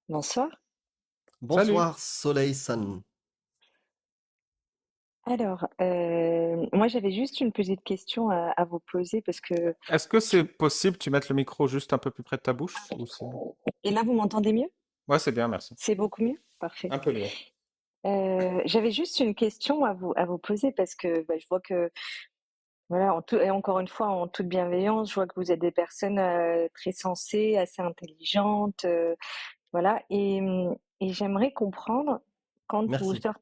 Bonsoir. Salut. Bonsoir, Soleil San. Alors, moi j'avais juste une petite question à vous poser parce que Est-ce que c'est possible que tu mettes le micro juste un peu plus près de ta bouche ou c'est... et là vous m'entendez mieux? Ouais, c'est bien, merci. C'est beaucoup mieux? Parfait. Un peu mieux. J'avais juste une question à vous poser parce que je vois que voilà, et encore une fois en toute bienveillance, je vois que vous êtes des personnes très sensées, assez intelligentes, voilà, et j'aimerais comprendre quand vous Merci sortez.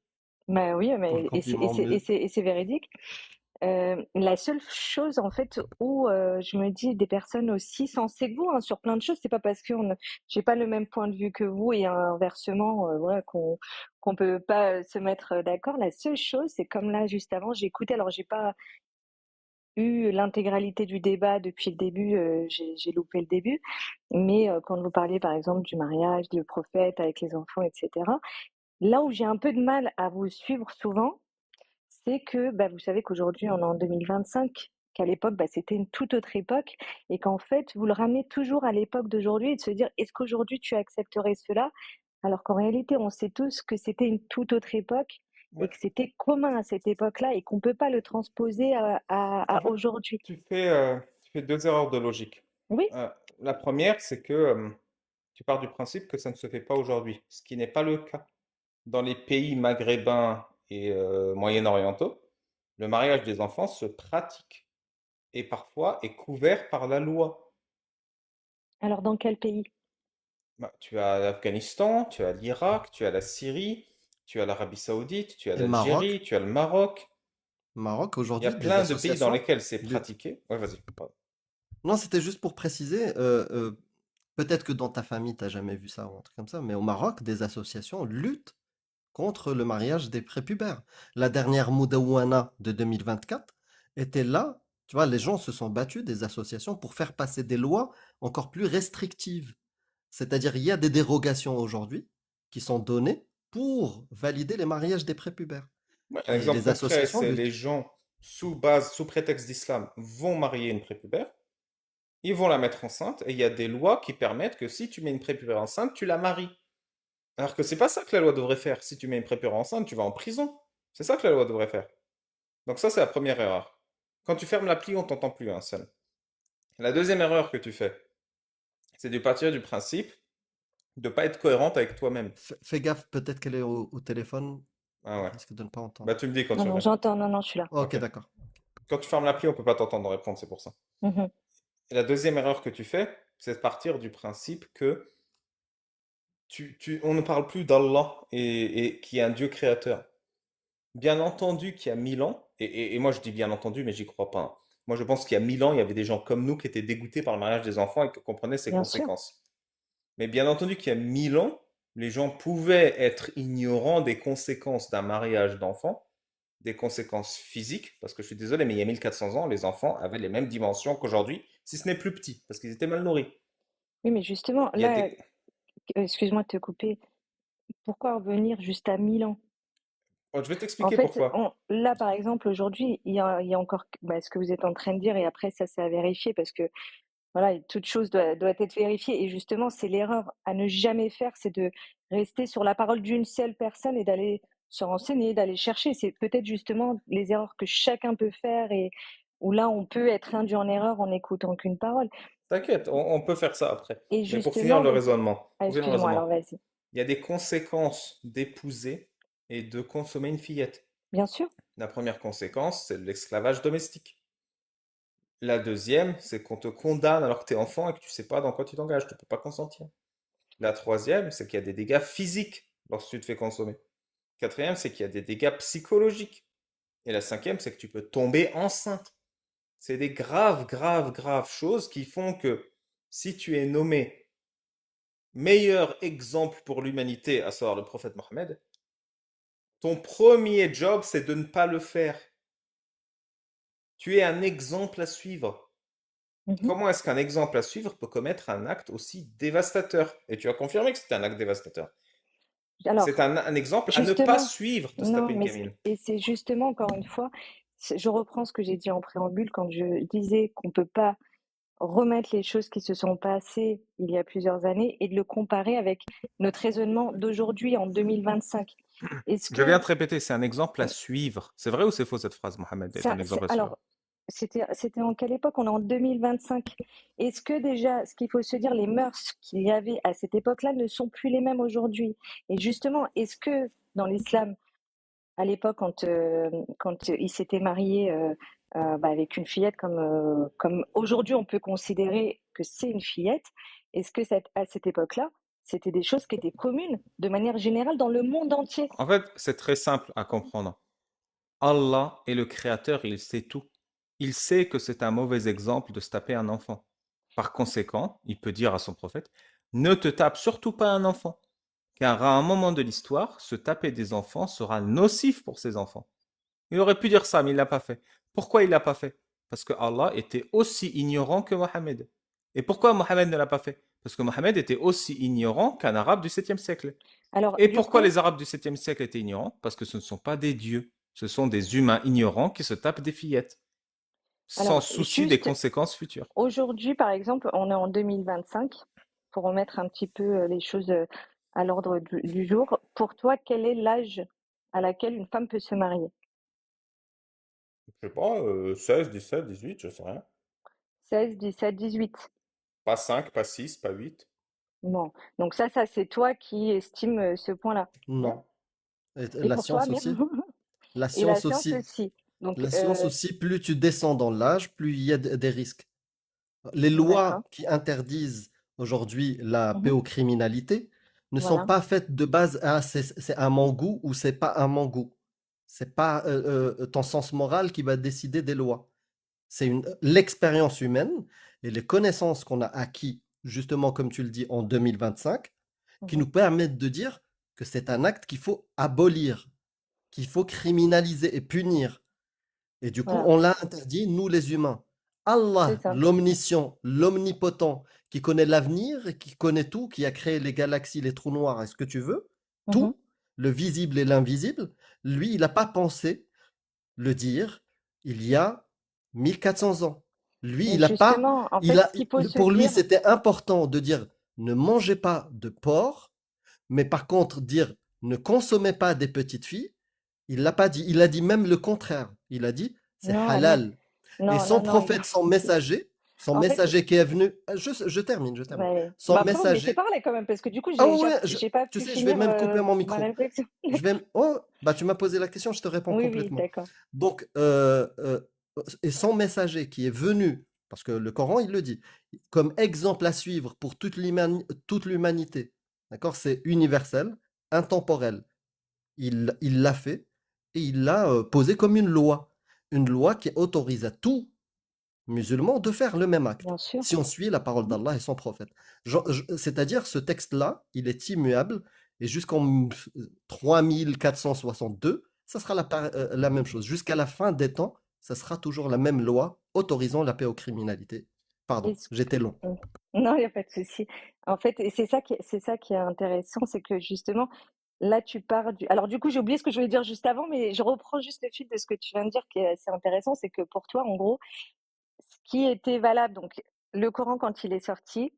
Bah oui, pour le mais compliment, mais et c'est véridique. La seule chose en fait où, je me dis des personnes aussi sensées que vous, hein, sur plein de choses, c'est pas parce que j'ai pas le même point de vue que vous et inversement, voilà qu'on peut pas, se mettre, d'accord. La seule chose, c'est comme là juste avant, j'ai écouté, alors j'ai pas eu l'intégralité du débat depuis le début, j'ai loupé le début, mais quand vous parliez par exemple du mariage, du prophète avec les enfants et cetera, là où j'ai un peu de mal à vous suivre souvent, c'est que, vous savez qu'aujourd'hui, on est en 2025, qu'à l'époque, c'était une toute autre époque, et qu'en fait, vous le ramenez toujours à l'époque d'aujourd'hui et de se dire, est-ce qu'aujourd'hui tu accepterais cela? Alors qu'en réalité, on sait tous que c'était une toute autre époque et Ouais. que c'était commun à cette époque-là et qu'on ne peut pas le transposer En à fait, aujourd'hui. tu fais deux erreurs de logique. Oui, La première, c'est que tu pars du principe que ça ne se fait pas aujourd'hui, ce qui n'est pas le cas. Dans les pays maghrébins et moyen-orientaux, le mariage des enfants se pratique et parfois est couvert par la loi. alors dans quel pays? Bah, tu as l'Afghanistan, tu as l'Irak, tu as la Syrie, tu as l'Arabie Saoudite, tu as et le Maroc, l'Algérie, tu as le Maroc. Maroc Il y a aujourd'hui, des plein de pays dans associations. lesquels c'est des- pratiqué. Ouais, vas-y. Pardon. Non, c'était juste pour préciser, peut-être que dans ta famille, t'as jamais vu ça ou un truc comme ça, mais au Maroc, des associations luttent contre le mariage des prépubères. La dernière Moudawana de 2024 était là, tu vois, les gens se sont battus, des associations, pour faire passer des lois encore plus restrictives. C'est-à-dire, il y a des dérogations aujourd'hui qui sont données pour valider les mariages des prépubères. Ouais, un Et exemple les concret, associations c'est les luttent. gens sous base, sous prétexte d'islam, vont marier une prépubère. Ils vont la mettre enceinte et il y a des lois qui permettent que si tu mets une prépubère enceinte, tu la maries. Alors que c'est pas ça que la loi devrait faire. Si tu mets une prépubère enceinte, tu vas en prison. C'est ça que la loi devrait faire. Donc ça, c'est la première erreur. Quand tu fermes l'appli, on t'entend plus un seul. La deuxième erreur que tu fais, c'est de partir du principe de pas être cohérente avec toi-même. Fais gaffe, peut-être qu'elle est au téléphone, Ah elle ouais. risque de ne pas entendre. Bah tu me dis quand Non, tu non, reviens. j'entends, non, non, je suis là. Ok, Ok. d'accord. Quand tu fermes l'appli, on peut pas t'entendre répondre, c'est pour ça. Mhm. Et la deuxième erreur que tu fais, c'est de partir du principe que on ne parle plus d'Allah et qui est un Dieu créateur. Bien entendu qu'il y a 1000 ans, et moi je dis bien entendu, mais j'y crois pas, hein. Moi je pense qu'il y a 1000 ans, il y avait des gens comme nous qui étaient dégoûtés par le mariage des enfants et qui comprenaient ses Bien sûr. conséquences. Mais bien entendu qu'il y a 1000 ans, les gens pouvaient être ignorants des conséquences d'un mariage d'enfants, des conséquences physiques, parce que je suis désolé, mais il y a 1400 ans, les enfants avaient les mêmes dimensions qu'aujourd'hui, si ce n'est plus petits, parce qu'ils étaient mal nourris. Oui, mais justement, Il y a là, des... excuse-moi de te couper, pourquoi revenir juste à Milan? Oh, je vais En t'expliquer fait, pourquoi. là, par exemple, aujourd'hui, il y a encore ce que vous êtes en train de dire, et après, ça, c'est à vérifier parce que voilà, toute chose doit être vérifiée. Et justement, c'est l'erreur à ne jamais faire, c'est de rester sur la parole d'une seule personne et d'aller se renseigner, d'aller chercher. C'est peut-être justement les erreurs que chacun peut faire et où là, on peut être induit en erreur en n'écoutant qu'une parole. T'inquiète, on peut faire ça après. Et Mais pour finir justement, le raisonnement, ah, pour finir le excuse-moi, alors raisonnement, vas-y. il y a des conséquences d'épouser et de consommer une fillette. Bien sûr, La première conséquence, c'est l'esclavage domestique. La deuxième, c'est qu'on te condamne alors que tu es enfant et que tu sais pas dans quoi tu t'engages, tu peux pas consentir. La troisième, c'est qu'il y a des dégâts physiques lorsque tu te fais consommer. Quatrième, c'est qu'il y a des dégâts psychologiques. Et la cinquième, c'est que tu peux tomber enceinte. C'est des graves, graves, graves choses qui font que si tu es nommé meilleur exemple pour l'humanité, à savoir le prophète Mohammed, ton premier job, c'est de ne pas le faire. Tu es un exemple à suivre. mhm. Comment est-ce qu'un exemple à suivre peut commettre un acte aussi dévastateur? Et tu as confirmé que c'était un acte dévastateur. C'est Alors, un exemple à ne pas justement, suivre de se non, taper une mais gamine. et c'est justement, encore une fois, je reprends ce que j'ai dit en préambule quand je disais qu'on peut pas remettre les choses qui se sont passées il y a plusieurs années et de le comparer avec notre raisonnement d'aujourd'hui en 2025. Est-ce Je viens que de répéter, c'est un exemple à suivre. C'est vrai ou c'est faux cette phrase, Mohamed, est un exemple à suivre? alors, c'était en quelle époque? On est en 2025. Est-ce que déjà, ce qu'il faut se dire, les mœurs qu'il y avait à cette époque-là ne sont plus les mêmes aujourd'hui? Et justement, est-ce que dans l'islam, à l'époque, quand il s'était marié avec une fillette, comme aujourd'hui on peut considérer que c'est une fillette, est-ce que à cette époque-là, c'était des choses qui étaient communes de manière générale dans le monde entier? En fait, c'est très simple à comprendre. Allah est le créateur, il sait tout. Il sait que c'est un mauvais exemple de se taper un enfant. Par conséquent, il peut dire à son prophète, ne te tape surtout pas un enfant, car à un moment de l'histoire, se taper des enfants sera nocif pour ces enfants. Il aurait pu dire ça, mais il l'a pas fait. Pourquoi il l'a pas fait? Parce que Allah était aussi ignorant que Mohammed. Et pourquoi Mohammed ne l'a pas fait? Parce que Mohammed était aussi ignorant qu'un arabe du 7e siècle. Alors, Et du pourquoi coup, les arabes du 7e siècle étaient ignorants? Parce que ce ne sont pas des dieux. Ce sont des humains ignorants qui se tapent des fillettes, sans alors souci des juste conséquences futures. aujourd'hui, par exemple, on est en 2025, pour remettre un petit peu les choses à l'ordre du jour. Pour toi, quel est l'âge à laquelle une femme peut se marier? Je sais pas, 16, 17, 18, je sais rien. 16, 17, 18. Pas 5, pas 6, pas 8. Bon, donc ça c'est toi qui estime ce point-là. Non. Et Et la pour toi, science Amir? aussi. La Et la science science aussi. aussi. Donc, La science aussi, plus tu descends dans l'âge, plus il y a des risques. Les d'accord. lois qui interdisent aujourd'hui la Mhm. pédocriminalité ne sont Voilà. pas faites de base à c'est à mon goût ou c'est pas à mon goût. C'est pas ton sens moral qui va décider des lois. C'est l'expérience humaine et les connaissances qu'on a acquis, justement, comme tu le dis, en 2025, qui Mhm. nous permettent de dire que c'est un acte qu'il faut abolir, qu'il faut criminaliser et punir. Et du coup, Voilà. on l'a interdit, nous les humains. C'est Allah, ça. l'omniscient, l'omnipotent, qui connaît l'avenir et qui connaît tout, qui a créé les galaxies, les trous noirs et ce que tu veux, Mhm. tout, le visible et l'invisible, lui, il n'a pas pensé le dire il y a 1400 ans. Lui, Mais il a pas, justement, en il fait, a, ce qu'il faut se pour lui, dire, c'était important de dire ne mangez pas de porc, mais par contre, dire ne consommez pas des petites filles, il l'a pas dit. Il a dit même le contraire. Il a dit c'est non, Amir, halal. Et non, son non, non. prophète, son En fait, messager qui est venu, je termine, ouais. son Bah après, on me laissait messager, parler quand même, parce que du coup, ah ouais, j'ai pas tu pu sais, je vais finir même couper mon ma micro. réflexion. Oh, bah tu m'as posé la question, je te réponds Oui, oui, complètement. d'accord. Donc, et son messager qui est venu, parce que le Coran, il le dit, comme exemple à suivre pour toute l'humanité, d'accord? C'est universel, intemporel. Il l'a fait et il l'a posé comme une loi qui autorise à tout musulman de faire le même acte, Bien sûr. si on suit la parole Mhm. d'Allah et son prophète. C'est-à-dire, ce texte-là, il est immuable et jusqu'en 3462, ça sera la même chose. Jusqu'à la fin des temps, ça sera toujours la même loi autorisant la pédocriminalité. Pardon, Est-ce j'étais long. Mmh. Non, il y a pas de souci. En fait, et c'est ça qui est intéressant, c'est que justement, là, tu pars du alors du coup, j'ai oublié ce que je voulais dire juste avant, mais je reprends juste le fil de ce que tu viens de dire qui est assez intéressant. C'est que pour toi, en gros, ce qui était valable, donc le Coran quand il est sorti,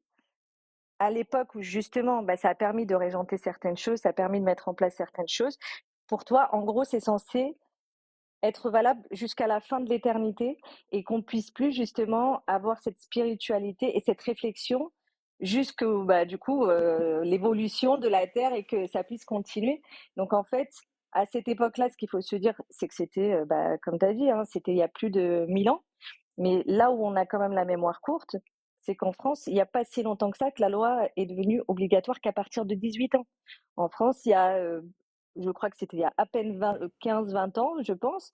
à l'époque où justement, bah, ça a permis de régenter certaines choses, ça a permis de mettre en place certaines choses. Pour toi, en gros, c'est censé être valable jusqu'à la fin de l'éternité et qu'on puisse plus justement avoir cette spiritualité et cette réflexion jusqu'au bah, du coup l'évolution de la Terre et que ça puisse continuer. Donc en fait, à cette époque-là, ce qu'il faut se dire, c'est que c'était, bah, comme tu as dit, hein, c'était il y a plus de 1000 ans. Mais là où on a quand même la mémoire courte, c'est qu'en France, il n'y a pas si longtemps que ça que la loi est devenue obligatoire qu'à partir de 18 ans. En France, il y a, je crois que c'était il y a à peine 15-20 ans, je pense,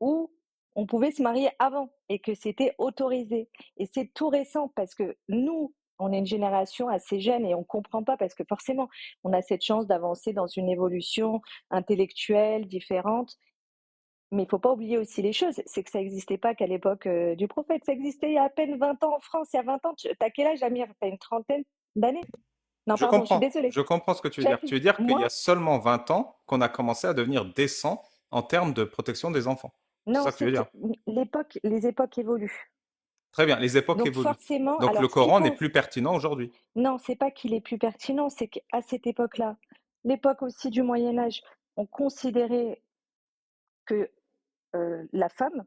où on pouvait se marier avant et que c'était autorisé. Et c'est tout récent parce que nous, on est une génération assez jeune et on ne comprend pas parce que forcément, on a cette chance d'avancer dans une évolution intellectuelle différente. Mais il ne faut pas oublier aussi les choses, c'est que ça n'existait pas qu'à l'époque du prophète, ça existait il y a à peine 20 ans en France. Il y a 20 ans, t'as quel âge, Amir? T'as une trentaine d'années? Non, pardon, je suis désolée. Je comprends ce que tu veux dire. J'avais- Tu veux dire qu'il y Moi, a seulement 20 ans qu'on a commencé à devenir décent en termes de protection des enfants. C'est non, ça que tu veux dire? les époques évoluent. Très bien, les époques Donc évoluent. forcément, Donc le alors ce qu'il Coran n'est faut, plus pertinent aujourd'hui. non, c'est pas qu'il est plus pertinent, c'est qu'à cette époque-là, l'époque aussi du Moyen Âge, on considérait que la femme,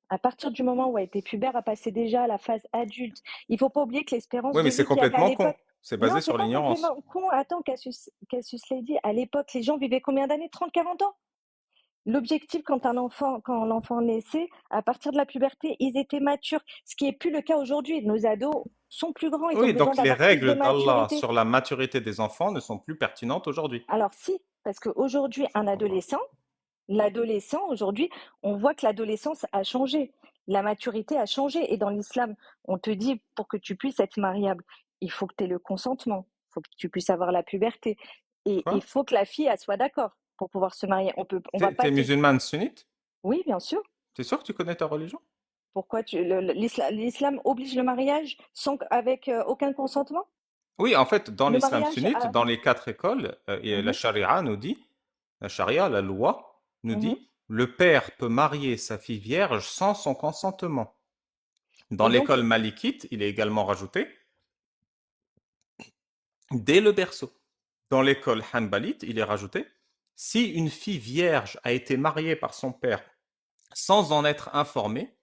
à partir du moment où elle était pubère, a passé déjà à la phase adulte. Il faut pas oublier que l'espérance Oui, de mais c'est vie qu'il y avait à complètement con. l'époque. C'est Non, basé c'est sur pas l'ignorance. complètement con. Attends, Cassius l'a dit. À l'époque, les gens vivaient combien d'années? 30, 40 ans. L'objectif, quand l'enfant naissait, à partir de la puberté, ils étaient matures. Ce qui est plus le cas aujourd'hui. Nos ados sont plus grands. Ils ont Oui, besoin donc les d'avoir plus de règles d'Allah maturité. sur la maturité des enfants ne sont plus pertinentes aujourd'hui. Alors si, parce qu'aujourd'hui, Subhanallah. l'adolescent, aujourd'hui, on voit que l'adolescence a changé. La maturité a changé. Et dans l'islam, on te dit, pour que tu puisses être mariable, il faut que tu aies le consentement. Il faut que tu puisses avoir la puberté. Et il Quoi? faut que la fille, elle soit d'accord pour pouvoir se marier. On va pas T'es te... musulmane sunnite? Oui, bien sûr. T'es sûr que tu connais ta religion? Pourquoi l'islam oblige le mariage avec aucun consentement? Oui, en fait, dans Le l'islam mariage sunnite, a... dans les 4 écoles, et la Mhm, charia nous dit, la charia, la loi, nous mhm. dit, le père peut marier sa fille vierge sans son consentement. Dans Et donc, l'école malikite, il est également rajouté, dès le berceau. Dans l'école hanbalite, il est rajouté, si une fille vierge a été mariée par son père sans en être informé,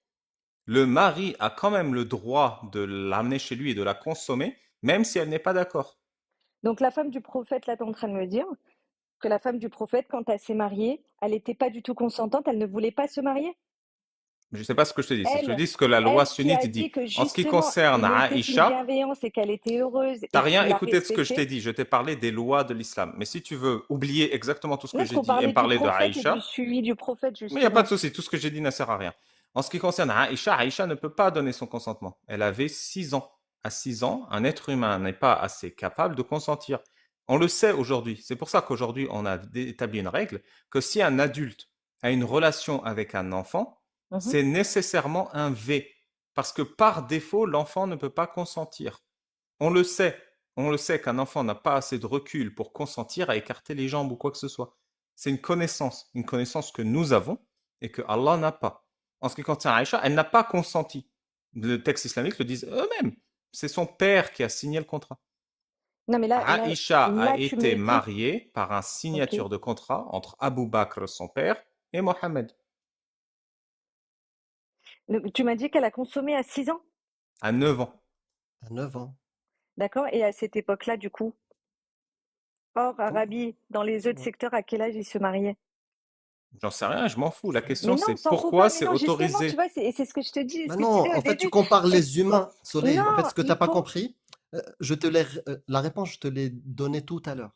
le mari a quand même le droit de l'amener chez lui et de la consommer, même si elle n'est pas d'accord. donc la femme du prophète, là, tu es en train de me dire que la femme du prophète, quand elle s'est mariée, elle n'était pas du tout consentante, elle ne voulait pas se marier. Je ne sais pas ce que je te dis, c'est je te Elle, dis ce que la loi elle qui sunnite a dit dit. que En ce qui justement, concerne il était d'une Aïcha, bienveillance et qu'elle était heureuse t'as et rien qu'il la écouté de ce que je t'ai respectait. dit. Je t'ai parlé des lois de l'islam. Mais si tu veux oublier exactement tout ce Non, que parce j'ai qu'on dit et me parlait du parler de prophète et du Aïcha, suivi du prophète, mais il n'y a pas de justement. souci, tout ce que j'ai dit ne sert à rien. En ce qui concerne Aïcha, Aïcha ne peut pas donner son consentement. Elle avait 6 ans. À 6 ans, un être humain n'est pas assez capable de consentir. On le sait aujourd'hui. C'est pour ça qu'aujourd'hui, on a établi une règle que si un adulte a une relation avec un enfant, Mhm. c'est nécessairement un V. Parce que par défaut, l'enfant ne peut pas consentir. On le sait. On le sait qu'un enfant n'a pas assez de recul pour consentir à écarter les jambes ou quoi que ce soit. C'est une connaissance que nous avons et que Allah n'a pas. En ce qui concerne Aïcha, elle n'a pas consenti. Le texte islamique le disent eux-mêmes. C'est son père qui a signé le contrat. Non, mais Aïcha a tu été me dis, mariée par un ok. signature de contrat entre Abu Bakr, son père, et Mohammed, Tu m'as dit qu'elle a consommé à 6 ans, à 9 ans. À 9 ans. d'accord? Et à cette époque-là, du coup, hors Pour- Arabie, dans les autres secteurs, à quel âge ils se mariaient? J'en sais rien, je m'en fous. La Mais question, non, c'est on s'en fout pourquoi pas. Mais c'est non, justement, tu autorisé. vois, c'est ce que je te dis, ce Mais que je disais non, au en fait, tu début. compares C'est les humains, Soleil. En fait, non, ce que tu il n'as pas faut. compris, la réponse, je te l'ai donnée tout à l'heure.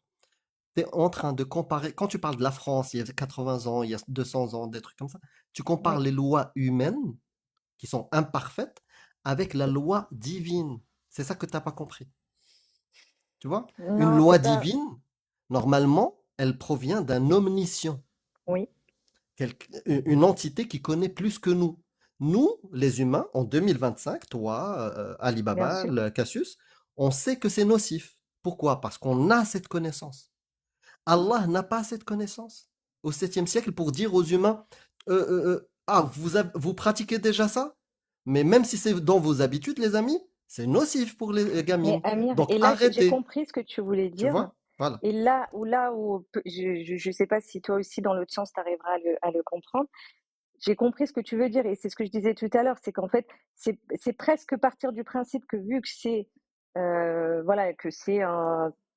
Tu es en train de comparer, quand tu parles de la France, il y a 80 ans, il y a 200 ans, des trucs comme ça, tu compares Oui. les lois humaines, qui sont imparfaites, avec la loi divine. C'est ça que tu n'as pas compris. Tu vois? Une Non, loi c'est pas. divine, normalement, elle provient d'un omniscient, Oui, une entité qui connaît plus que nous. Nous, les humains, en 2025, toi, Ali bien Baba, sûr. Cassius, on sait que c'est nocif. Pourquoi? Parce qu'on a cette connaissance. Allah n'a pas cette connaissance au 7e siècle pour dire aux humains, ah, vous pratiquez déjà ça? Mais même si c'est dans vos habitudes, les amis, c'est nocif pour les Mais gamines. Amir, Donc et là, j'ai arrêtez. compris ce que tu voulais Tu dire. vois? Voilà. Et je sais pas si toi aussi, dans l'autre sens, tu arriveras à le comprendre. J'ai compris ce que tu veux dire. Et c'est ce que je disais tout à l'heure. C'est qu'en fait, c'est presque partir du principe que vu que c'est, voilà, que c'est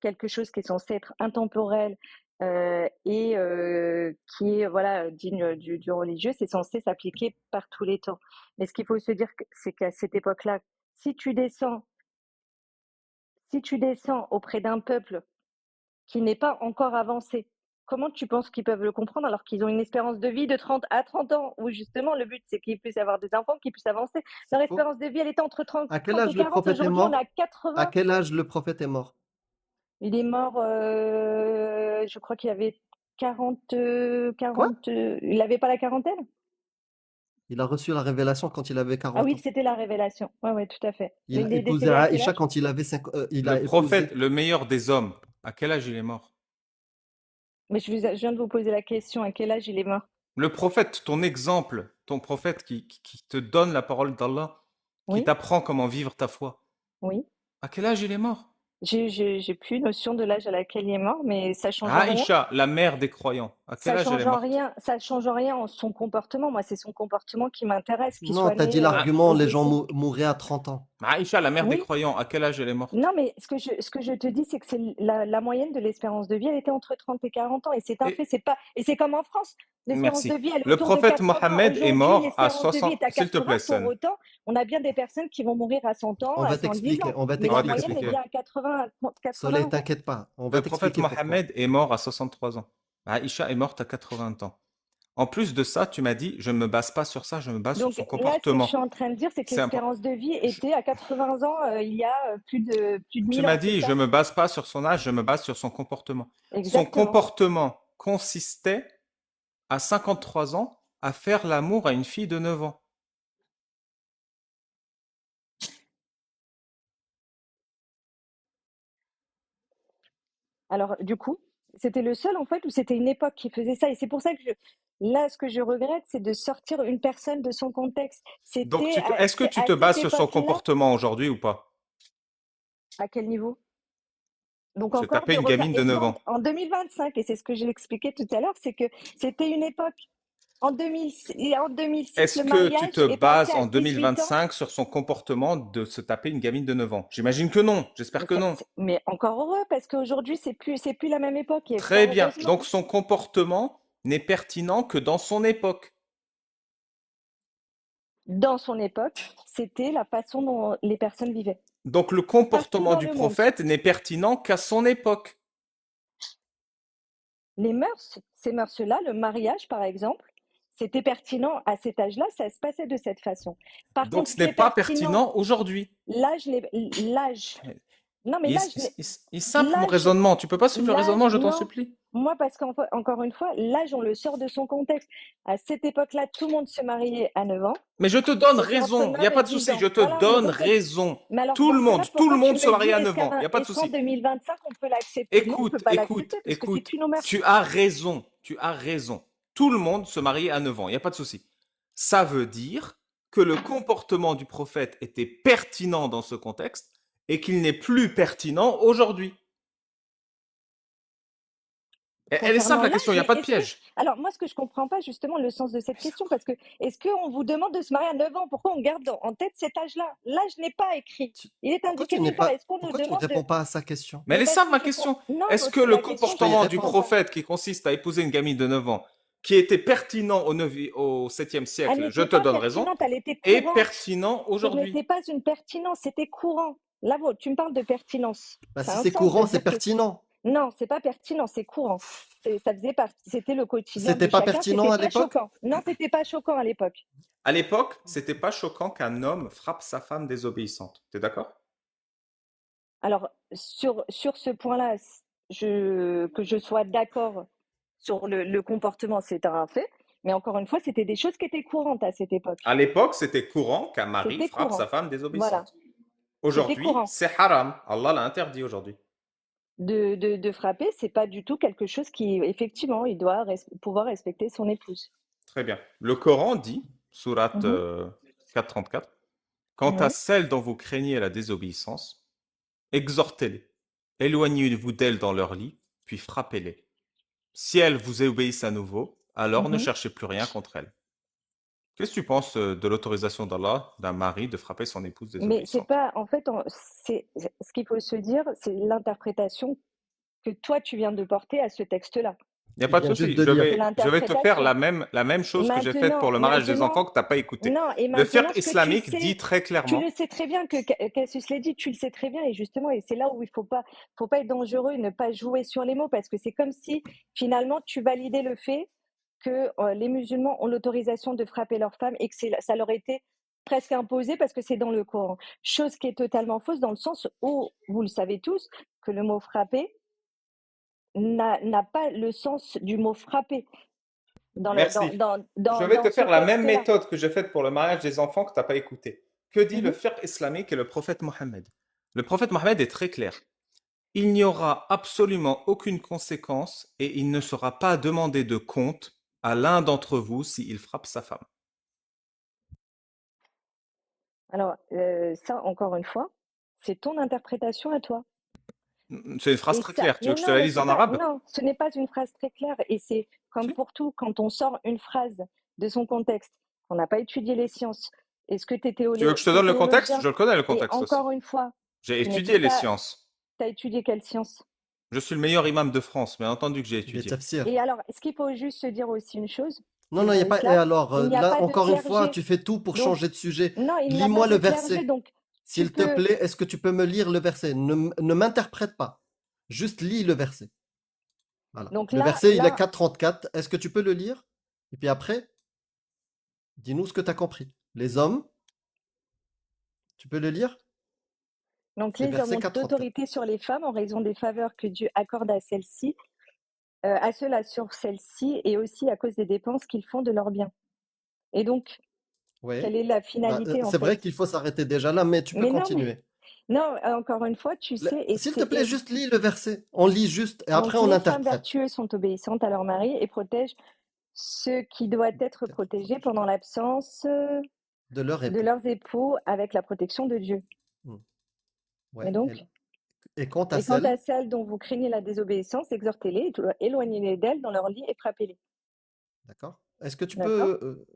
quelque chose qui est censé être intemporel, et qui est, voilà, digne du religieux, c'est censé s'appliquer par tous les temps. Mais ce qu'il faut se dire, c'est qu'à cette époque-là, si tu descends si tu descends auprès d'un peuple qui n'est pas encore avancé, comment tu penses qu'ils peuvent le comprendre alors qu'ils ont une espérance de vie de 30 à 30 ans, où justement le but c'est qu'ils puissent avoir des enfants, qu'ils puissent avancer. C'est Leur faux. espérance de vie, elle était entre À quel 30 et âge le 40. prophète est Aujourd'hui, on est mort? à À 80. quel âge le prophète est mort? Il est mort, je crois qu'il avait 40, Quoi? 40, il n'avait pas la quarantaine? Il a reçu la révélation quand il avait Ah 40 oui, ans. c'était la révélation. Ouais, ouais, tout à fait. Il Il a est épousé décédé à quel Aïcha âge? quand il avait il a Le prophète, épousé. le meilleur des hommes, à quel âge il est mort? Mais je viens de vous poser la question, à quel âge il est mort? Le prophète, ton exemple, ton prophète qui te donne la parole d'Allah, qui Oui, t'apprend comment vivre ta foi, oui. à quel âge il est mort? J'ai plus notion de l'âge à laquelle il est mort, mais ça change en rien. Aïcha, la mère des croyants, à quel âge elle est morte? Ça change en rien en son comportement. Moi, c'est son comportement qui m'intéresse, qu'il Non, soit t'as dit né Ah, l'argument, au les gens décès. mouraient à 30 ans. Aïcha, la mère des Oui, croyants, à quel âge elle est morte? non, mais ce que je te dis, c'est que c'est la moyenne de l'espérance de vie, elle était entre 30 et 40 ans, et c'est un fait. Et C'est pas, et c'est comme en France, l'espérance de merci. vie, elle est Le autour de prophète 80. Mohammed est Aujourd'hui, mort à l'espérance de vie 60. est à S'il te 80. plaît, Pour Sun. autant, on a bien des personnes qui vont mourir à 100 ans, à 110 ans, On va mais On la va t'expliquer moyenne est t'expliquer. pourquoi. bien à 80, Soleil, 80 ans. t'inquiète pas, on va Le prophète t'expliquer pourquoi. Mohammed est mort à 63 ans. Aïcha est morte à 80 ans. En plus de ça, tu m'as dit, je ne me base pas sur ça, je me base sur Donc son là, ce que je suis comportement. en train de dire, c'est que C'est important. l'espérance de vie était à 80 ans il y a plus de Tu 1000 m'as ans, c'est dit, je ça? me base pas sur son âge, je me base sur son comportement. Son Exactement. comportement consistait, à 53 ans, à faire l'amour à une fille de 9 ans. Alors, du coup, c'était le seul, en fait, ou c'était une époque qui faisait ça? Et c'est pour ça que là, ce que je regrette, c'est de sortir une personne de son contexte. Donc, C'était est-ce que tu à te cette bases sur son époque-là, comportement aujourd'hui ou pas? à quel niveau? Donc Se encore taper de une regard. gamine Et de c'est 9 ans. en 2025, et c'est ce que j'ai expliqué tout à l'heure, c'est que c'était une époque. En 2000, et en 2006, Est-ce le que tu mariage te est passé bases à en 18 ans. 2025 sur son comportement de se taper une gamine de 9 ans? J'imagine que non. J'espère Mais, que non. mais encore heureux, parce qu'aujourd'hui, c'est plus la même époque, et Très fort bien. heureusement. Donc, son comportement n'est pertinent que dans son époque. Dans son époque, c'était la façon dont les personnes vivaient. Donc, le Partout comportement dans du le monde. prophète n'est pertinent qu'à son époque. Les mœurs, ces mœurs-là, le mariage par exemple, c'était pertinent à cet âge-là, ça se passait de cette façon. Par Donc, contre, ce ce qui n'est est pas pertinent, pertinent aujourd'hui. l'âge, l'âge, non mais Il, l'âge, il- il- il est simple, mon l'âge, raisonnement. Tu peux pas suivre le raisonnement, je t'en non. supplie. Moi, parce qu'encore une fois, l'âge, on le sort de son contexte. À cette époque-là, tout le monde se mariait à 9 ans. Mais je te donne C'était entre raison. Il n'y a 9 et pas de 10 souci. ans. Je te Voilà, mais donne donc, raison. mais alors dans ce cas-là, Tout le pourquoi tu monde se me marie dis, à 9 ans. Il n'y a pas de est-ce qu'en souci. 2025, on peut l'accepter? Non, on ne peut Écoute, pas écoute, l'accepter parce que c'est écoute. plus nos mœurs. Tu as raison. Tu as raison. Tout le monde se mariait à 9 ans. Il n'y a pas de souci. Ça veut dire que le comportement du prophète était pertinent dans ce contexte et qu'il n'est plus pertinent aujourd'hui. Elle est simple Concernant la question, il l'âge, n'y a mais pas de est-ce que... piège. Alors moi, ce que je comprends pas justement le sens de cette question, parce que est-ce qu'on vous demande de se marier à 9 ans? Pourquoi on garde en tête cet âge-là? L'âge n'est pas écrit. Il est Pourquoi indiqué tu n'es nulle part. pas, Est-ce qu'on nous pourquoi tu ne demande de... réponds pas à sa question? Mais elle Mais est parce simple que ma question. Non, Est-ce que le la question, je comportement ne du réponds pas. prophète qui consiste à épouser une gamine de 9 ans, qui était pertinent au 7e Elle siècle, je n'était te pas donne raison, pertinente, elle était est courante. pertinent Ce aujourd'hui? n'était pas une pertinence, c'était courant. Là, tu me parles de pertinence. Bah, Ça si a un c'est sens de courant, c'est dire que... pertinent. Non, c'est pas pertinent, c'est courant. Ça faisait partie, c'était le quotidien C'était de pas chacun, pertinent c'était à pas l'époque? choquant. Non, c'était pas choquant à l'époque. À l'époque, c'était pas choquant qu'un homme frappe sa femme désobéissante. T'es d'accord? Alors, sur ce point-là, que je sois d'accord sur le comportement, c'est un fait. Mais encore une fois, c'était des choses qui étaient courantes à cette époque. À l'époque, c'était courant qu'un mari C'était frappe sa courant. femme Voilà, désobéissante. c'était Aujourd'hui, courant. c'est haram. Allah l'a interdit aujourd'hui. De frapper, c'est pas du tout quelque chose qui, effectivement, il doit pouvoir respecter son épouse. Très bien. Le Coran dit, sourate Mhm. 434, quant à Oui. celles dont vous craignez la désobéissance, exhortez-les, éloignez-vous d'elles dans leur lit, puis frappez-les. Si elles vous obéissent à nouveau, alors ne Mhm. cherchez plus rien contre elles. Qu'est-ce que tu penses de l'autorisation d'Allah d'un mari de frapper son épouse Mais c'est désobéissante? pas, en fait, ce qu'il faut se dire, c'est l'interprétation que toi tu viens de porter à ce texte-là. Il n'y a Il pas de vient juste souci. de lire. C'est Je vais te faire l'interprétation. la même chose que j'ai faite pour Maintenant, le mariage des enfants que tu n'as pas écouté. non, et Le maintenant, fiqh ce que tu islamique dit sais, très tu le clairement. sais très bien que Cassius l'a dit, tu le sais très bien, et justement, et c'est là où il faut pas être dangereux et ne pas jouer sur les mots, parce que c'est comme si finalement tu validais le fait que les musulmans ont l'autorisation de frapper leurs femmes et que ça leur était presque imposé parce que c'est dans le Coran. Chose qui est totalement fausse dans le sens où, vous le savez tous, que le mot frapper n'a pas le sens du mot frapper Merci. Je vais dans te ce faire la même texte-là. méthode que j'ai faite pour le mariage des enfants que tu n'as pas écouté. Que dit le Mhm. fiqh islamique et le prophète Mohammed? Le prophète Mohammed est très clair. Il n'y aura absolument aucune conséquence et il ne sera pas demandé de compte à l'un d'entre vous s'il frappe sa femme. Alors, ça, encore une fois, c'est ton interprétation à toi. C'est une phrase Et très ça, claire. Tu veux mais que je te non, la mais lise c'est en pas, arabe? non, ce n'est pas une phrase très claire. Et c'est comme Si. pour tout, quand on sort une phrase de son contexte, on n'a pas étudié les sciences. Est-ce que tu es Tu veux que je te t'es donne le contexte? théologien? Je le connais, le Et contexte aussi. encore une fois, J'ai tu n'étais étudié les pas, sciences. tu as étudié quelle science? Je suis le meilleur imam de France, bien entendu que j'ai Les étudié. tafsirs. Et alors, est-ce qu'il faut juste se dire aussi une chose? Non, C'est non, il n'y dans a pas. Et l'islam, alors, il n'y a là, pas de encore une fois, clergé. tu fais tout pour Donc, changer de sujet. non, il n'y a Lis-moi pas le de clergé. verset. Donc, tu S'il te peux, plaît, est-ce que tu peux me lire le verset? Ne m'interprète pas. Juste lis le verset. Voilà. donc Le là, verset, il est 4,34. Est-ce que tu peux le lire? Et puis après, dis-nous ce que tu as compris. Les hommes, tu peux le lire? donc C'est les hommes verset ont 4,34. autorité sur les femmes en raison des faveurs que Dieu accorde à celles-ci, à ceux-là sur celles-ci, et aussi à cause des dépenses qu'ils font de leurs biens. Et donc, Oui. quelle est la finalité en C'est vrai fait? qu'il faut s'arrêter déjà là, mais tu peux Mais non, continuer. non, encore une fois, tu sais, et S'il te plaît, juste lis le verset. On lit juste et après donc on les femmes interprète. vertueuses sont obéissantes à leur mari et protègent ce qui doit être protégé pendant l'absence De leur de époux. leurs époux avec la protection de Dieu. Hmm. Ouais. Et donc, Et quant à et quant à celle, celles dont vous craignez la désobéissance, exhortez-les, éloignez-les d'elles dans leur lit et frappez-les. d'accord? Est-ce que tu D'accord? peux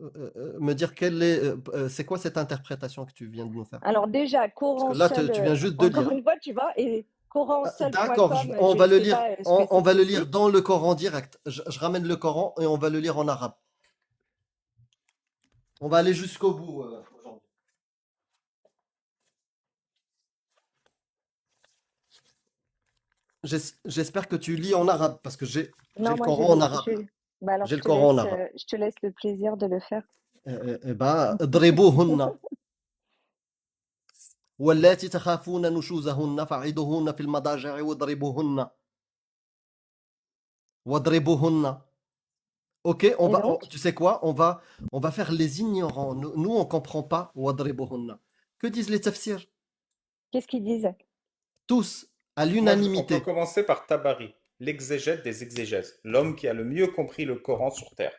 me dire c'est quoi cette interprétation que tu viens de nous faire? Alors déjà, Parce que Coran là, seul, tu viens juste de encore lire. une fois, tu vois, et D'accord, coranseul.com, on je va ne le sais lire, pas ce que on ça va le lire signifie. dans le Coran direct. Je ramène le Coran et on va le lire en arabe. On va aller jusqu'au bout aujourd'hui. J'espère que tu lis en arabe parce que j'ai Non, le moi, Coran en arabe. bah alors J'ai le Coran en arabe. je te laisse le plaisir de le faire. Eh ben, اضربوهن واللاتي تخافون نشوزهن فعظوهن في المضاجع واضربوهن. Ok, Et donc, tu sais quoi? On va faire les ignorants. Nous, on comprend pas واضربوهن. Que disent les tafsirs? qu'est-ce qu'ils disent? Tous, à Moi, on peut l'unanimité. commencer par Tabari, l'exégète des exégèses, l'homme qui a le mieux compris le Coran sur terre.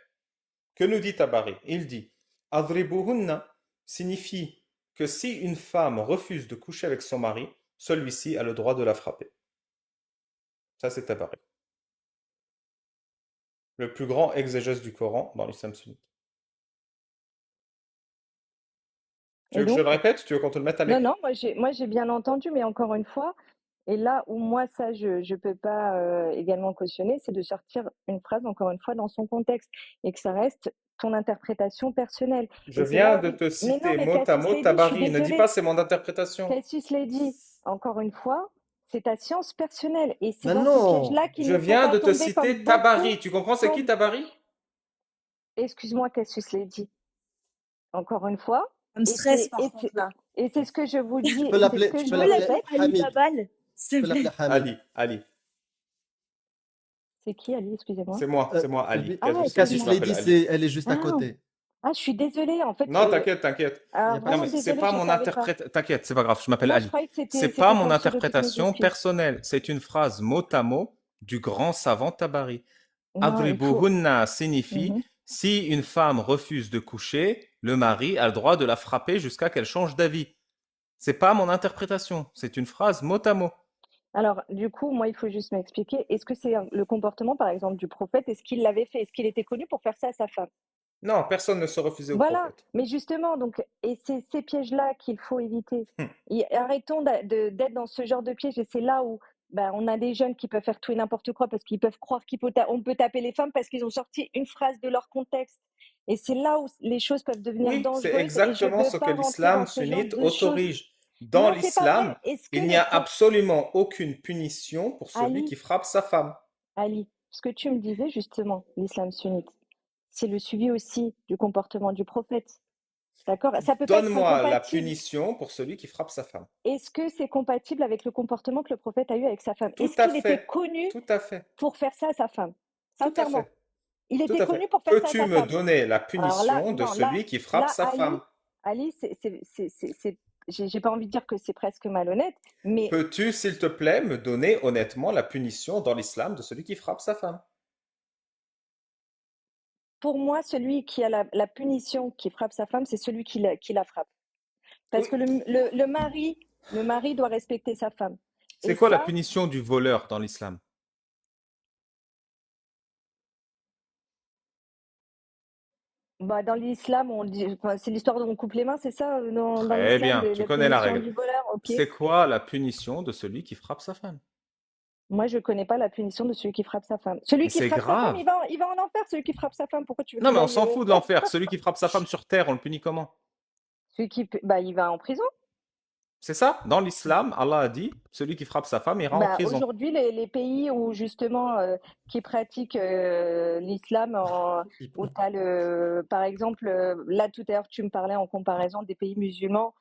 Que nous dit Tabari? Il dit Adribuhunna signifie que si une femme refuse de coucher avec son mari, celui-ci a le droit de la frapper. Ça, c'est Tabari. Le plus grand exégèse du Coran dans l'islam sunnite. Tu Et veux que je te le donc, répète? Tu veux qu'on te le mette à non, l'écran? non, moi j'ai bien entendu, mais encore une fois, et là où moi ça je peux pas également cautionner, c'est de sortir une phrase encore une fois dans son contexte et que ça reste ton interprétation personnelle. Je Et c'est viens là de où, te mais non, citer mais mot à Cassius mot l'a dit, je suis Tabari. Ne dis pas désolée. c'est mon interprétation. Cassius l'a dit, encore une fois, c'est ta science personnelle et c'est Mais dans ce non! piège-là qu'il Je ne faut viens pas de te tomber comme citer beaucoup Tabari. Tu comprends c'est qui tombent. Tabari? Excuse-moi, Cassius l'a dit, encore une fois, Ça me stresse par contre là. et c'est ce que je vous dis Tu peux et c'est ce l'appeler, que tu je peux Tu vous peux l'appeler l'appeler répète. Ali Hamid. Babal, Tu s'il peux te plaît. l'appeler Hamid. Ali. C'est qui Ali, excusez-moi? C'est moi, Ali. Ah, Cassius Je excuse-moi. m'appelle Lady, Ali. elle est juste à Ah, côté. ah, je suis désolée, en fait, Non, t'inquiète, t'inquiète. Il n'y alors a pas de Non, vraiment mais souci. c'est désolée, pas je mon savais pas. interprétation. T'inquiète, c'est pas grave, je m'appelle Moi, je Ali. croyais que C'est c'était pas c'était mon ton pseudo, toutes mes interprétation excuses. personnelle. C'est une phrase mot à mot du grand savant Tabari. Non, il faut... Adribuhunna signifie Mhm. si une femme refuse de coucher, le mari a le droit de la frapper jusqu'à qu'elle change d'avis. C'est pas mon interprétation, c'est une phrase mot à mot. Alors, du coup, moi, il faut juste m'expliquer, est-ce que c'est le comportement, par exemple, du prophète, est-ce qu'il l'avait fait? Est-ce qu'il était connu pour faire ça à sa femme? Non, personne ne se refusait au Voilà, prophète. mais justement, donc, et c'est ces pièges-là qu'il faut éviter. Hum. Arrêtons d'être dans ce genre de piège, et c'est là où ben, on a des jeunes qui peuvent faire tout et n'importe quoi parce qu'ils peuvent croire on peut taper les femmes parce qu'ils ont sorti une phrase de leur contexte. Et c'est là où les choses peuvent devenir Oui, c'est dangereuses et je ne exactement peux ce que pas rentrer dans l'islam ce genre sunnite de choses. autorise. Dans Non, c'est pas vrai. l'islam, Est-ce que il n'y le a absolument aucune punition pour celui qui frappe sa femme. Ali, ce que tu me disais justement, l'islam sunnite, c'est le suivi aussi du comportement du prophète. D'accord? Ça peut pas être Donne-moi la incompatible. punition pour celui qui frappe sa femme. Est-ce que c'est compatible avec le comportement que le prophète a eu avec sa femme? Tout Est-ce à qu'il était fait. connu Tout à fait. pour faire ça à sa femme? Tout à Sincèrement, fait. il Tout était à connu fait. pour faire ça à Peux-tu sa me femme. donner la Alors là, punition de non, celui qui frappe sa femme? Ali, j'ai pas envie de dire que c'est presque malhonnête, mais Peux-tu, s'il te plaît, me donner honnêtement la punition dans l'islam de celui qui frappe sa femme? pour moi, celui qui a la punition qui frappe sa femme, c'est celui qui la frappe. Parce Oui. que le mari doit respecter sa femme. C'est Et quoi la ça, punition du voleur dans l'islam? bah, dans l'islam, on dit, enfin, c'est l'histoire où on coupe les mains, c'est ça, dans Très l'islam, bien, tu la connais la punition règle. du voleur, ok. C'est quoi la punition de celui qui frappe sa femme? Moi, je connais pas la punition de celui qui frappe sa femme. Celui Mais qui c'est frappe sa femme, grave. il va en enfer, celui qui frappe sa femme. Pourquoi tu veux Non, qu'il mais on aille s'en fout de l'enfer. Celui qui frappe sa femme sur terre, on le punit comment? bah, il va en prison. C'est ça? Dans l'islam, Allah a dit, celui qui frappe sa femme ira en Bah, prison. aujourd'hui, les pays où justement qui pratiquent l'islam, où t'as par exemple, là tout à l'heure tu me parlais en comparaison des pays musulmans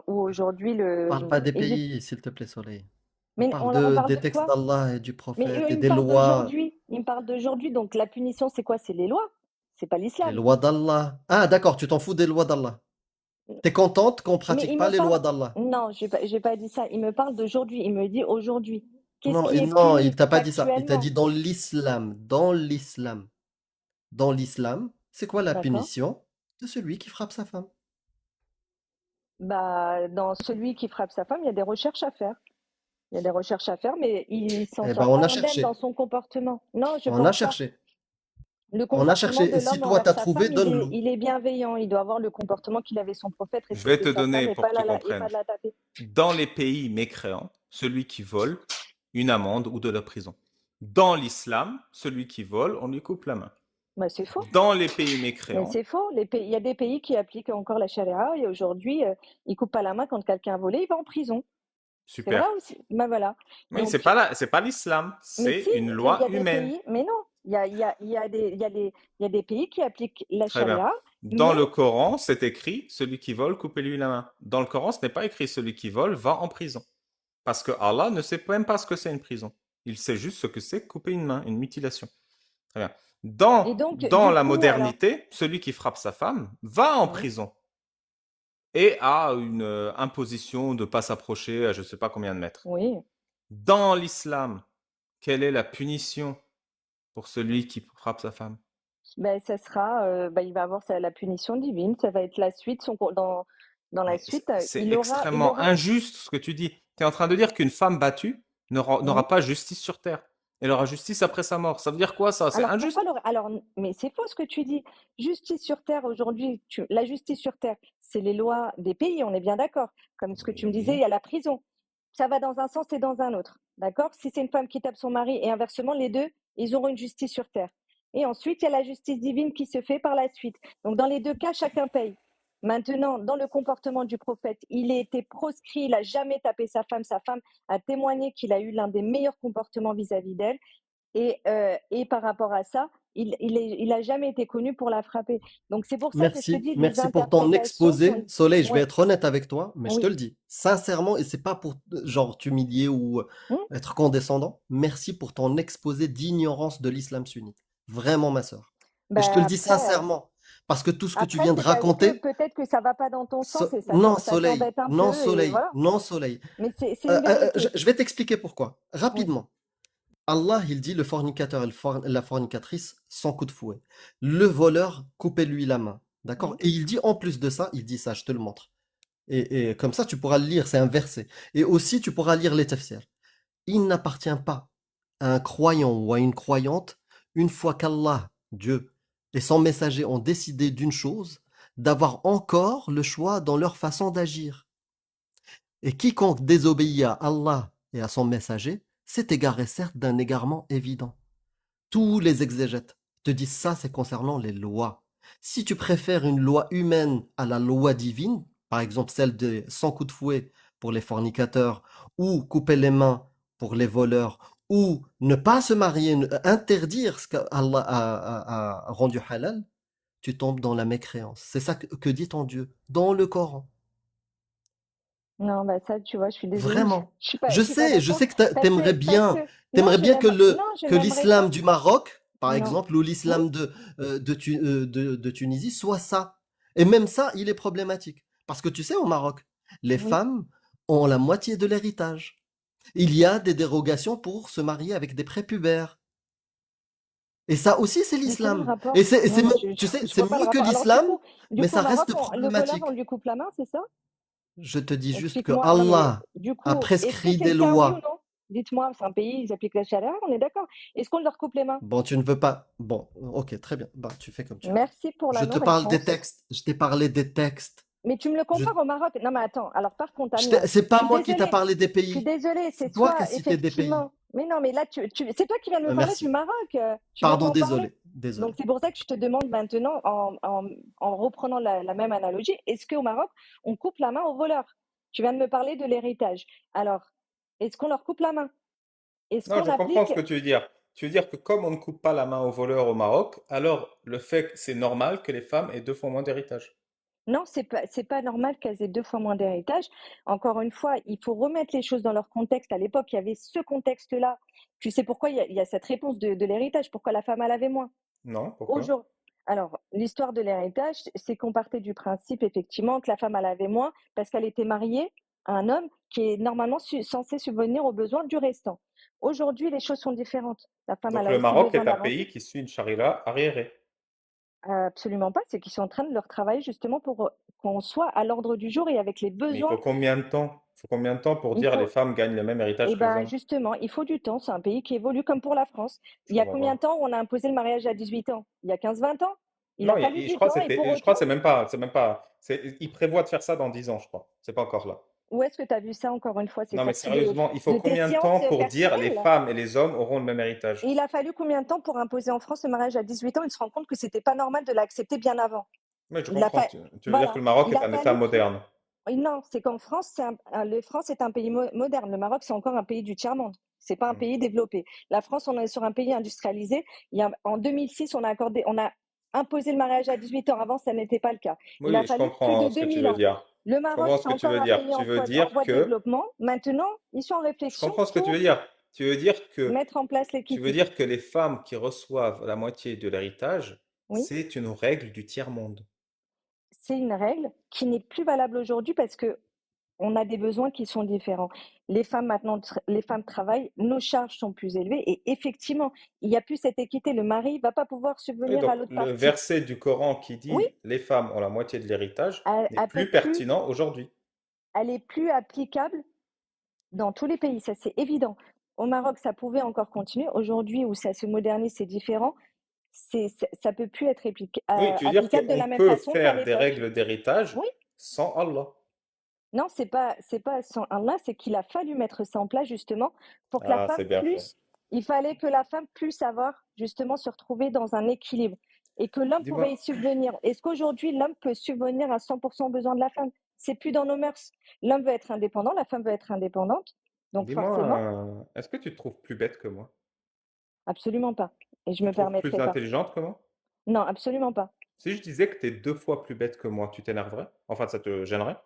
où aujourd'hui Parle pas des ils pays, s'il te plaît, Soleil. On mais parle on parle des de textes quoi? d'Allah et du Mais prophète eux, et des lois, ils me parlent d'aujourd'hui, donc la punition c'est quoi? C'est les lois, c'est pas les l'islam. lois d'Allah. Ah, d'accord, tu t'en fous des lois d'Allah. T'es contente qu'on Mais pratique il pas me les parle, lois d'Allah. non, j'ai pas dit ça. Il me parle d'aujourd'hui. Il me dit aujourd'hui. Qu'est-ce Non, qui est non, il puni t'a pas dit ça. Il t'a factuellement? dit dans l'islam. Dans l'islam. Dans l'islam, c'est quoi la D'accord. punition de celui qui frappe sa femme? Bah, dans celui qui frappe sa femme, il y a des recherches à faire. Il y a des recherches à faire, mais il s'en Eh ben, sort on pas a indemne dans cherché. son comportement. Non, je On a pense pas. cherché. Le On a comportement cherché. de Et si l'homme toi, envers t'as sa femme, trouvé, donne-le. il est bienveillant. Il doit avoir le comportement qu'il avait son prophète, Je vais respecter te sa femme donner et pour pas que tu et pas comprennes. de la taper. Dans les pays mécréants, celui qui vole, une amende ou de la prison. Dans l'islam, celui qui vole, on lui coupe la main. Bah, c'est faux. Dans les pays Mais mécréants, c'est faux. Il y a des pays qui appliquent encore la charia et aujourd'hui, ils coupent pas la main quand quelqu'un a volé, il va en prison. C'est vrai super. aussi. Ben voilà. Oui, Donc, c'est pas l'islam, mais c'est si, une mais il loi y a des humaine. pays, mais non, il y a des pays qui appliquent la Très bien. charia, Dans mais le Coran, c'est écrit celui qui vole, coupez-lui la main. Dans le Coran, ce n'est pas écrit celui qui vole va en prison. Parce que Allah ne sait même pas ce que c'est une prison. Il sait juste ce que c'est couper une main, une mutilation. Très bien. et donc Dans du la coup, alors, modernité, celui qui frappe sa femme va en oui, prison et a une imposition de ne pas s'approcher à je ne sais pas combien de mètres. oui, Dans l'islam, quelle est la punition pour celui qui frappe sa femme? ben ça sera, il va avoir la punition divine, ça va être la suite, dans la Mais suite, c'est il extrêmement aura, injuste ce que tu dis. Tu es en train de dire qu'une femme battue oui. n'aura pas justice sur terre. Elle aura justice après sa mort. Ça veut dire quoi ça? C'est Alors pourquoi injuste. mais c'est faux ce que tu dis. Justice sur terre aujourd'hui, la justice sur terre, c'est les lois des pays, on est bien d'accord. Comme ce que tu me disais, il Oui. y a la prison. Ça va dans un sens et dans un autre. D'accord? Si c'est une femme qui tape son mari et inversement, les deux, ils auront une justice sur terre. Et ensuite, il y a la justice divine qui se fait par la suite. Donc dans les deux cas, chacun paye. Maintenant, dans le comportement du prophète, il a été proscrit, il n'a jamais tapé sa femme. Sa femme a témoigné qu'il a eu l'un des meilleurs comportements vis-à-vis d'elle. Et par rapport à ça, il a jamais été connu pour la frapper. Donc c'est pour ça que je te Merci, dis, les merci pour ton interprétations exposé. sont... Soleil, je vais Ouais, être honnête avec toi, mais je te oui. le dis, sincèrement, et c'est pas pour genre t'humilier ou Hmm. être condescendant. Merci pour ton exposé d'ignorance de l'islam sunnite. Vraiment, ma sœur. Et je te Ben le dis sincèrement, parce que tout ce que tu viens de c'est parce que raconter, peut-être que ça va pas dans ton sens et non, ça Soleil, t'embête un non, peu et Soleil, voilà. non, Soleil. Mais c'est une vérité. Je vais t'expliquer pourquoi. Oui. Rapidement. Allah, il dit le fornicateur et la fornicatrice sans coup de fouet. Le voleur, coupez-lui la main. D'accord? Oui. Et il dit en plus de ça, il dit ça, je te le montre. Et comme ça, tu pourras le lire, c'est un verset. Et aussi, tu pourras lire les tafsirs. Il n'appartient pas à un croyant ou à une croyante, une fois qu'Allah, Dieu, et son messager ont décidé d'une chose, d'avoir encore le choix dans leur façon d'agir. Et quiconque désobéit à Allah et à son messager s'est égaré certes d'un égarement évident. Tous les exégètes te disent ça, c'est concernant les lois. Si tu préfères une loi humaine à la loi divine, par exemple celle de 100 coups de fouet pour les fornicateurs, ou couper les mains pour les voleurs, ou ne pas se marier, interdire ce qu'Allah a rendu halal, tu tombes dans la mécréance. C'est ça que dit ton Dieu dans le Coran. Non, bah ça, tu vois, je suis désolée, Vraiment. je suis pas Je d'accord sais que parce que non, je n'aime non, je que n'aimerais l'islam pas. du Maroc, par Non. exemple, ou Oui. l'islam de Tunisie soit ça. Et même ça, il est problématique. Parce que tu sais, au Maroc, les Oui. femmes ont la moitié de l'héritage. Il y a des dérogations pour se marier avec des prépubères. Et ça aussi, c'est Mais quel est le l'islam. rapport? Et c'est, Non, c'est moi, même- tu sais, je c'est vois pas le mieux que rapport. Alors, l'islam, du mais coup, ça au Maroc, reste le voleur, problématique. on lui coupe la main, c'est ça? Je te dis juste que Explique-moi. Non, mais Allah du a coup, est-ce que prescrit c'est des le cas, oui ou lois. non? Dites-moi, c'est un pays, ils appliquent la charia, on est d'accord. Est-ce qu'on leur coupe les mains? Bon, tu ne veux pas. Bon, ok, très bien. Bah, tu fais comme tu veux. Merci pour la Je te parle des non-réponse. textes. Je t'ai parlé des textes. Mais tu me le Je, compares au Maroc. Non, mais attends. Alors, par contre, Amina, c'est je pas suis moi qui t'a désolée. parlé des Je suis pays. désolée. C'est C'est toi qui as soit cité des pays. effectivement. Mais non, mais là, c'est toi qui viens de me parler du Merci. Maroc. Tu viens de Pardon, m'en parler. désolé. Désolé. Donc, c'est pour ça que je te demande maintenant, en reprenant la même analogie, est-ce qu'au Maroc, on coupe la main aux voleurs? Tu viens de me parler de l'héritage. Alors, est-ce qu'on leur coupe la main? Est-ce Non, qu'on je comprends ce applique que tu veux dire. Tu veux dire que comme on ne coupe pas la main aux voleurs au Maroc, alors le fait que c'est normal que les femmes aient 2 fois moins d'héritage. Non, c'est pas normal qu'elles aient 2 fois moins d'héritage. Encore une fois, il faut remettre les choses dans leur contexte. À l'époque, il y avait ce contexte-là. Tu sais pourquoi il y a cette réponse de l'héritage, pourquoi la femme, elle avait moins? Non, pourquoi? Aujour Alors, l'histoire de l'héritage, c'est qu'on partait du principe, effectivement, que la femme, elle avait moins parce qu'elle était mariée à un homme qui est normalement censé subvenir aux besoins du restant. Aujourd'hui, les choses sont différentes. La femme, elle Donc a le aussi Maroc besoin est un d'avancer. pays qui suit une charia arriérée. Absolument pas, c'est qu'ils sont en train de leur travailler justement pour qu'on soit à l'ordre du jour et avec les Mais il faut besoins. combien de temps? Il faut combien de temps pour Il dire les faut, femmes gagnent le même héritage et que les ben hommes? justement, il faut du temps. C'est un pays qui évolue comme pour la France. Il y On a va combien de voir. temps on a imposé le mariage à 18 ans? Il y a 15-20 ans? Il Non, a fallu je du crois que temps et pour je crois autant, que c'est même pas, il prévoit de faire ça dans 10 ans, je crois. C'est pas encore là. où est-ce que tu as vu ça encore une fois? C'est Non, mais sorti sérieusement, il faut de tes combien de sciences temps pour dire les personnelles? femmes et les hommes auront le même héritage? Et il a fallu combien de temps pour imposer en France le mariage à 18 ans? Il se rend compte que c'était pas normal de l'accepter bien avant. Mais je Il a comprends. fa... Tu veux dire que Voilà, le Maroc il est a un État fallu que moderne? Non, c'est qu'en France, le France est un pays moderne. Le Maroc, c'est encore un pays du tiers-monde. C'est pas un Hmm. pays développé. La France, on est sur un pays industrialisé. En 2006, on a imposé le mariage à 18 ans. Avant, ça n'était pas le cas. Il a Oui, je fallu plus de comprends ce que tu 2000 veux ans. dire. Le Je Maroc, comprends ce c'est que tu encore veux un dire. pays Tu veux en dire voie de que développement. Maintenant, ils sont en Je réflexion comprends ce que tu veux pour dire. Tu veux dire que mettre en place tu veux l'équité. dire que les femmes qui reçoivent la moitié de l'héritage, Oui. c'est une règle du tiers-monde. C'est une règle qui n'est plus valable aujourd'hui parce que on a des besoins qui sont différents. Les femmes maintenant, les femmes travaillent, nos charges sont plus élevées et effectivement, il n'y a plus cette équité. Le mari va pas pouvoir Et subvenir donc, à l'autre le partie. verset du Coran qui Oui, dit les femmes ont la moitié de l'héritage n'est elle peut plus plus, pertinent aujourd'hui. elle est plus applicable dans tous les pays, ça c'est évident. Au Maroc, ça pouvait encore continuer. Aujourd'hui, où ça se modernise, c'est différent. Ça peut plus être Oui, tu veux dire applicable de qu'on la même peut façon qu'à faire des l'époque. règles d'héritage Oui, sans Allah. non, c'est pas sans Allah, c'est qu'il a fallu mettre ça en place justement pour que la Ah, femme c'est bien fait. il fallait que la femme puisse avoir justement se retrouver dans un équilibre et que l'homme pouvait y Dis-moi, subvenir. Est-ce qu'aujourd'hui l'homme peut subvenir à 100% aux besoins de la femme? C'est plus dans nos mœurs. L'homme veut être indépendant, la femme veut être indépendante. Donc forcément, est-ce que tu te trouves plus bête que moi? absolument pas. Et je Tu me te trouves plus permettrai pas. intelligente que moi? Non, absolument pas. Si je disais que tu es 2 fois plus bête que moi, tu t'énerverais? Enfin, ça te gênerait?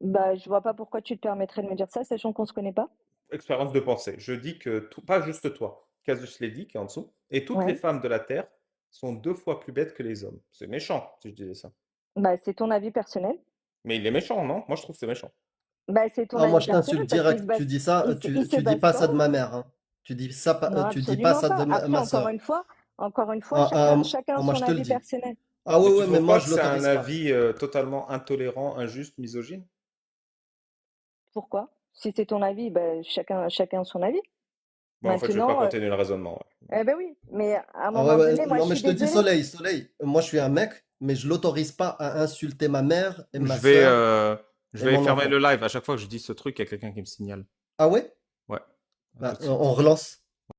Bah, je vois pas pourquoi tu te permettrais de me dire ça, sachant qu'on se connaît pas. Expérience de pensée. Je dis que, pas juste toi, Casus l'a dit, qui est en dessous, et toutes les Ouais. femmes de la Terre sont 2 fois plus bêtes que les hommes. C'est méchant si je disais ça. Bah, c'est ton avis personnel. Mais il est méchant, non? Moi, je trouve que c'est méchant. Bah, c'est ton Non, moi avis je t'insulte personnel parce qu'il se direct. base, Tu dis ça, il se tu dis base pas sur ça de rien. ma mère, hein. Tu dis ça, Non, tu dis pas absolument ça de pas. Après, ma sœur. encore une fois, Ah, chacun a moi son je te le avis dis. personnel. Ah Mais ouais, tu ouais, mais trouves moi pas que je c'est un l'autorise pas. avis totalement intolérant, injuste, misogyne? Pourquoi? Si c'est ton avis, bah, chacun a son avis. Bon, en fait, je vais pas Maintenant, continuer le raisonnement. Ouais. eh ben oui, mais à un Ah ouais, moment ouais, donné, moi, je non mais suis je te dis désolée. Soleil, moi je suis un mec, mais je l'autorise pas à insulter ma mère et ma Je vais, sœur euh, je et vais mon fermer enfant. le live. À chaque fois que je dis ce truc, il y a quelqu'un qui me signale. Ah ouais? Ouais, à tout Bah, de on suite. relance.